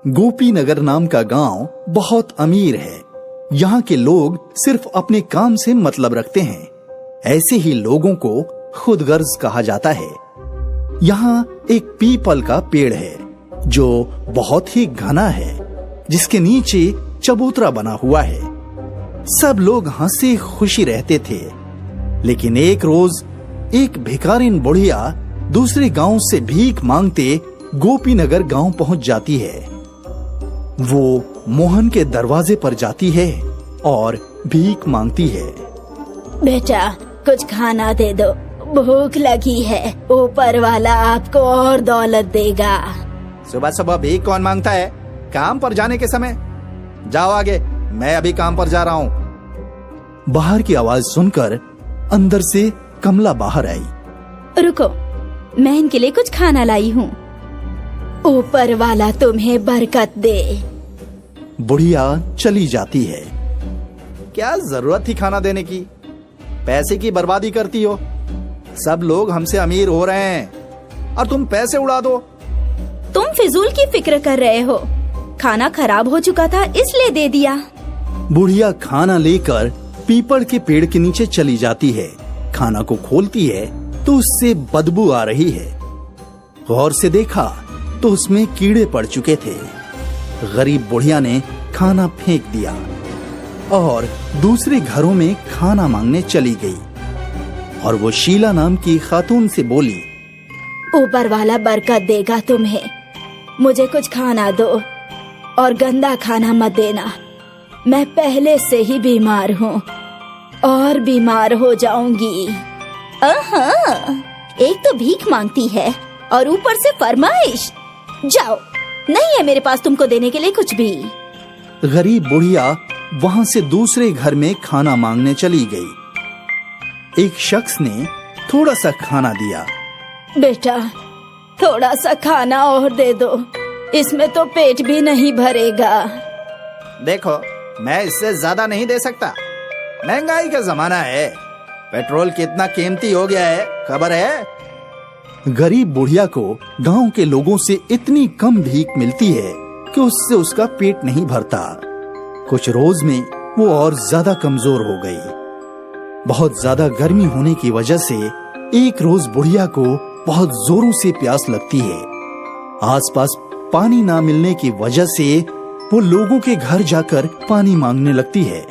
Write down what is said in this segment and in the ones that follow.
गोपीनगर नाम का गांव बहुत अमीर है। यहाँ के लोग सिर्फ अपने काम से मतलब रखते हैं। ऐसे ही लोगों को खुदगर्ज कहा जाता है। यहाँ एक पीपल का पेड़ है जो बहुत ही घना है, जिसके नीचे चबूतरा बना हुआ है। सब लोग हंसी खुशी रहते थे। लेकिन एक रोज एक भिखारिन बुढ़िया दूसरे गांव से भीख मांगते गोपीनगर गांव पहुंच जाती है। वो मोहन के दरवाजे पर जाती है और भीख मांगती है। बेटा, कुछ खाना दे दो, भूख लगी है। ऊपर वाला आपको और दौलत देगा। सुबह सुबह भीख कौन मांगता है? काम पर जाने के समय। जाओ आगे, मैं अभी काम पर जा रहा हूँ। बाहर की आवाज सुनकर अंदर से कमला बाहर आई। रुको, मैं इनके लिए कुछ खाना लाई हूँ। ऊपर वाला तुम्हें बरकत दे। बुढ़िया चली जाती है। क्या जरूरत थी खाना देने की? पैसे की बर्बादी करती हो। सब लोग हमसे अमीर हो रहे हैं और तुम पैसे उड़ा दो। तुम फिजूल की फिक्र कर रहे हो। खाना खराब हो चुका था इसलिए दे दिया। बुढ़िया खाना लेकर पीपल के पेड़ के नीचे चली जाती है। खाना को खोलती है तो उससे बदबू आ रही है। गौर से देखा तो उसमें कीड़े पड़ चुके थे। गरीब बुढ़िया ने खाना फेंक दिया और दूसरे घरों में खाना मांगने चली गई। और वो शीला नाम की खातून से बोली, ऊपर वाला बरकत देगा तुम्हें। मुझे कुछ खाना दो और गंदा खाना मत देना। मैं पहले से ही बीमार हूँ और बीमार हो जाऊंगी। एक तो भीख मांगती है और ऊपर से फरमाइश। जाओ, नहीं है मेरे पास तुमको देने के लिए कुछ भी। गरीब बुढ़िया वहाँ से दूसरे घर में खाना मांगने चली गई। एक शख्स ने थोड़ा सा खाना दिया। बेटा, थोड़ा सा खाना और दे दो, इसमें तो पेट भी नहीं भरेगा। देखो, मैं इससे ज्यादा नहीं दे सकता। महंगाई का जमाना है, पेट्रोल कितना कीमती हो गया है, खबर है? गरीब बुढ़िया को गांव के लोगों से इतनी कम भीख मिलती है कि उससे उसका पेट नहीं भरता। कुछ रोज में वो और ज्यादा कमजोर हो गई। बहुत ज्यादा गर्मी होने की वजह से एक रोज बुढ़िया को बहुत जोरों से प्यास लगती है। आसपास पानी ना मिलने की वजह से वो लोगों के घर जाकर पानी मांगने लगती है।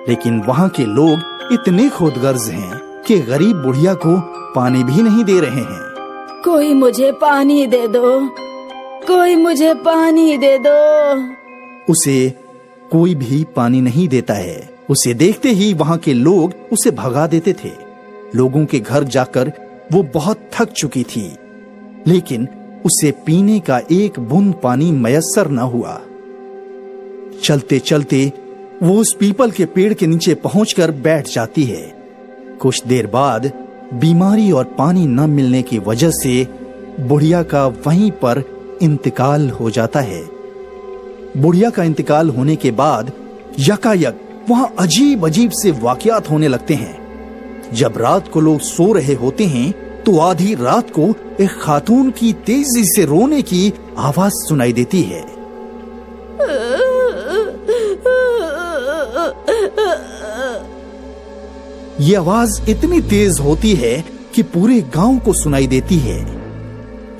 लेकिन वहाँ के लोग इतने खुदगर्ज हैं कि गरीब बुढ़िया को पानी भी नहीं दे रहे हैं। कोई मुझे पानी दे दो, कोई मुझे पानी दे दो। उसे कोई भी पानी नहीं देता है। उसे देखते ही वहाँ के लोग उसे भगा देते थे। लोगों के घर जाकर वो बहुत थक चुकी थी, लेकिन उसे पीने का एक बूंद पानी मयस्सर न हुआ। चलते चलते वो उस पीपल के पेड़ के नीचे पहुंचकर बैठ जाती है। कुछ देर बाद बीमारी और पानी न मिलने की वजह से बुढ़िया का वहीं पर इंतकाल हो जाता है। बुढ़िया का इंतकाल होने के बाद यकायक वहाँ अजीब अजीब से वाकयात होने लगते हैं। जब रात को लोग सो रहे होते हैं तो आधी रात को एक खातून की तेजी से रोने की आवाज सुनाई देती है। ये आवाज इतनी तेज होती है कि पूरे गांव को सुनाई देती है।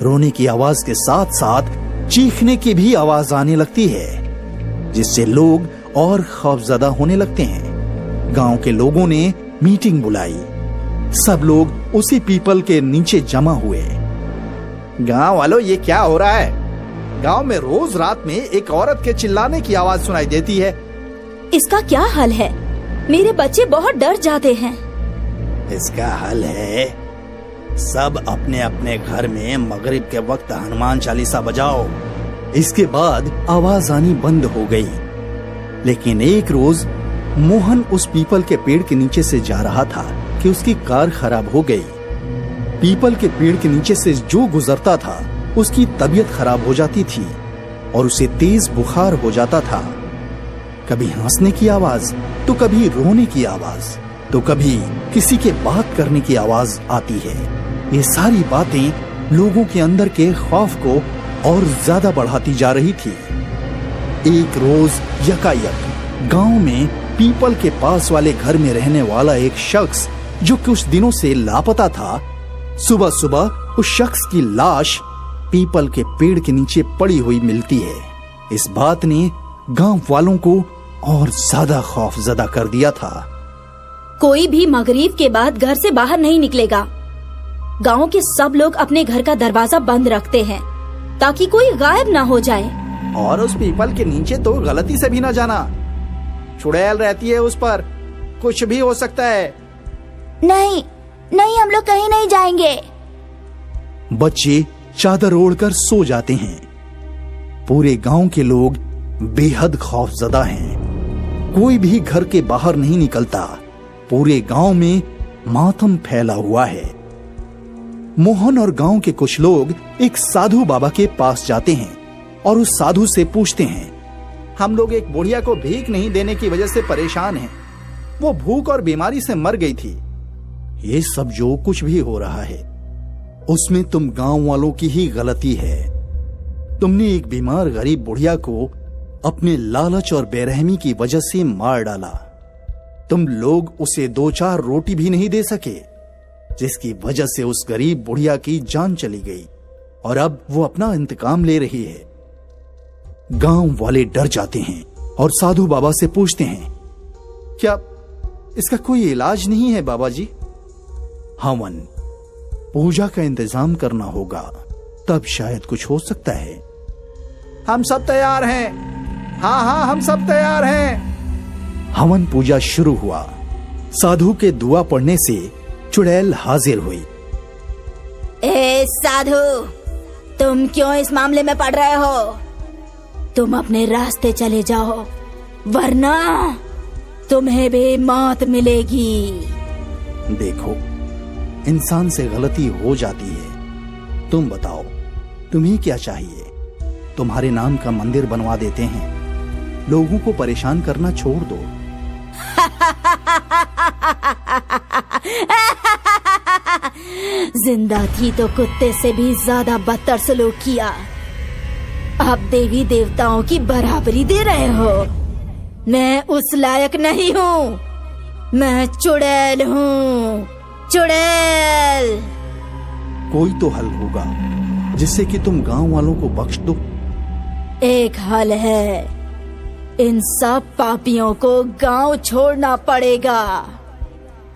रोने की आवाज के साथ साथ चीखने की भी आवाज आने लगती है, जिससे लोग और खौफजदा होने लगते हैं। गांव के लोगों ने मीटिंग बुलाई। सब लोग उसी पीपल के नीचे जमा हुए। गांव वालों, ये क्या हो रहा है? गांव में रोज रात में एक औरत के चिल्लाने की आवाज सुनाई देती है। इसका क्या हल है? मेरे बच्चे बहुत डर जाते हैं। इसका हल है, सब अपने अपने घर में मगरिब के वक्त हनुमान चालीसा बजाओ। इसके बाद आवाज आनी बंद हो गई। लेकिन एक रोज मोहन उस पीपल के पेड़ के नीचे से जा रहा था कि उसकी कार खराब हो गई। पीपल के पेड़ के नीचे से जो गुजरता था उसकी तबीयत खराब हो जाती थी और उसे तेज बुखार हो जाता था। कभी हंसने की आवाज तो कभी रोने की आवाज तो कभी किसी के बात करने की आवाज आती है। ये सारी बातें लोगों के अंदर के खौफ को और ज्यादा बढ़ाती जा रही थी। एक रोज यकायक गांव में पीपल के पास वाले घर में रहने वाला एक शख्स जो कुछ दिनों से लापता था, सुबह सुबह उस शख्स की लाश पीपल के पेड़ के नीचे पड़ी हुई मिलती है। इस बात ने गांव वालों को और ज्यादा खौफजदा कर दिया था। कोई भी मगरिब के बाद घर से बाहर नहीं निकलेगा। गांव के सब लोग अपने घर का दरवाजा बंद रखते हैं ताकि कोई गायब ना हो जाए। और उस पीपल के नीचे तो गलती से भी ना जाना, चुड़ैल रहती है उस पर, कुछ भी हो सकता है। नहीं नहीं, हम लोग कहीं नहीं जाएंगे। बच्चे चादर ओढ़कर सो जाते हैं। पूरे गांव के लोग बेहद खौफजदा हैं। कोई भी घर के बाहर नहीं निकलता। पूरे गांव में मातम फैला हुआ है। मोहन और गांव के कुछ लोग एक साधु बाबा के पास जाते हैं और उस साधु से पूछते हैं, हम लोग एक बुढ़िया को भीख नहीं देने की वजह से परेशान हैं। वो भूख और बीमारी से मर गई थी। ये सब जो कुछ भी हो रहा है उसमें तुम गांव वालों की ही गलती है। तुमने एक बीमार गरीब बुढ़िया को अपने लालच और बेरहमी की वजह से मार डाला। तुम लोग उसे 2-4 रोटी भी नहीं दे सके, जिसकी वजह से उस गरीब बुढ़िया की जान चली गई और अब वो अपना इंतकाम ले रही है। गांव वाले डर जाते हैं और साधु बाबा से पूछते हैं, क्या इसका कोई इलाज नहीं है बाबा जी? हवन, पूजा का इंतजाम करना होगा, तब शायद कुछ हो सकता है। हम सब तैयार हैं। हाँ, हम सब तैयार हैं। हवन पूजा शुरू हुआ। साधु के दुआ पढ़ने से चुड़ैल हाजिर हुई। ए साधु, तुम क्यों इस मामले में पड़ रहे हो? तुम अपने रास्ते चले जाओ, वरना तुम्हें भी मौत मिलेगी। देखो, इंसान से गलती हो जाती है। तुम बताओ, तुम्हें क्या चाहिए? तुम्हारे नाम का मंदिर बनवा देते हैं। लोगों को परेशान करना छोड़ दो। जिंदा थी तो कुत्ते से भी ज्यादा बदतर सलूक किया। अब देवी देवताओं की बराबरी दे रहे हो। मैं उस लायक नहीं हूँ। मैं चुड़ैल हूँ, चुड़ैल। कोई तो हल होगा जिससे कि तुम गांव वालों को बख्श दो। एक हल है, इन सब पापियों को गांव छोड़ना पड़ेगा,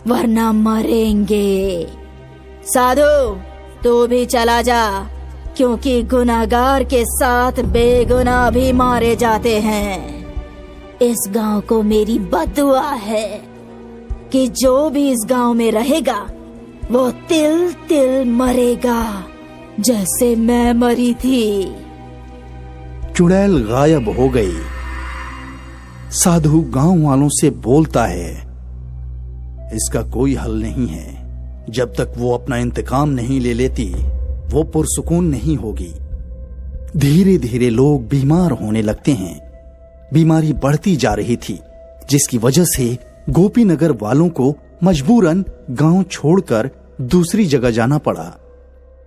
वरना मरेंगे। साधु, तू भी चला जा, क्योंकि गुनाहगार के साथ बेगुनाह भी मारे जाते हैं। इस गांव को मेरी बद्दुआ है कि जो भी इस गांव में रहेगा वो तिल तिल मरेगा, जैसे मैं मरी थी। चुड़ैल गायब हो गई। साधु गांव वालों से बोलता है, इसका कोई हल नहीं है। जब तक वो अपना इंतकाम नहीं ले लेती, वो पुरसुकून नहीं होगी। धीरे धीरे लोग बीमार होने लगते हैं। बीमारी बढ़ती जा रही थी, जिसकी वजह से गोपीनगर वालों को मजबूरन गांव छोड़कर दूसरी जगह जाना पड़ा।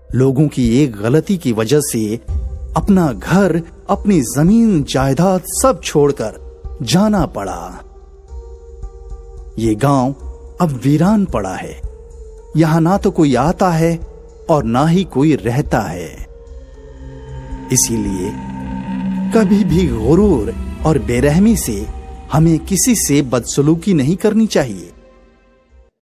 लोगों की एक गलती की वजह से अपना घर, अपनी जमीन जायदाद सब छोड़कर जाना पड़ा। ये गांव अब वीरान पड़ा है। यहां ना तो कोई आता है और ना ही कोई रहता है। इसीलिए कभी भी गुरूर और बेरहमी से हमें किसी से बदसलूकी नहीं करनी चाहिए।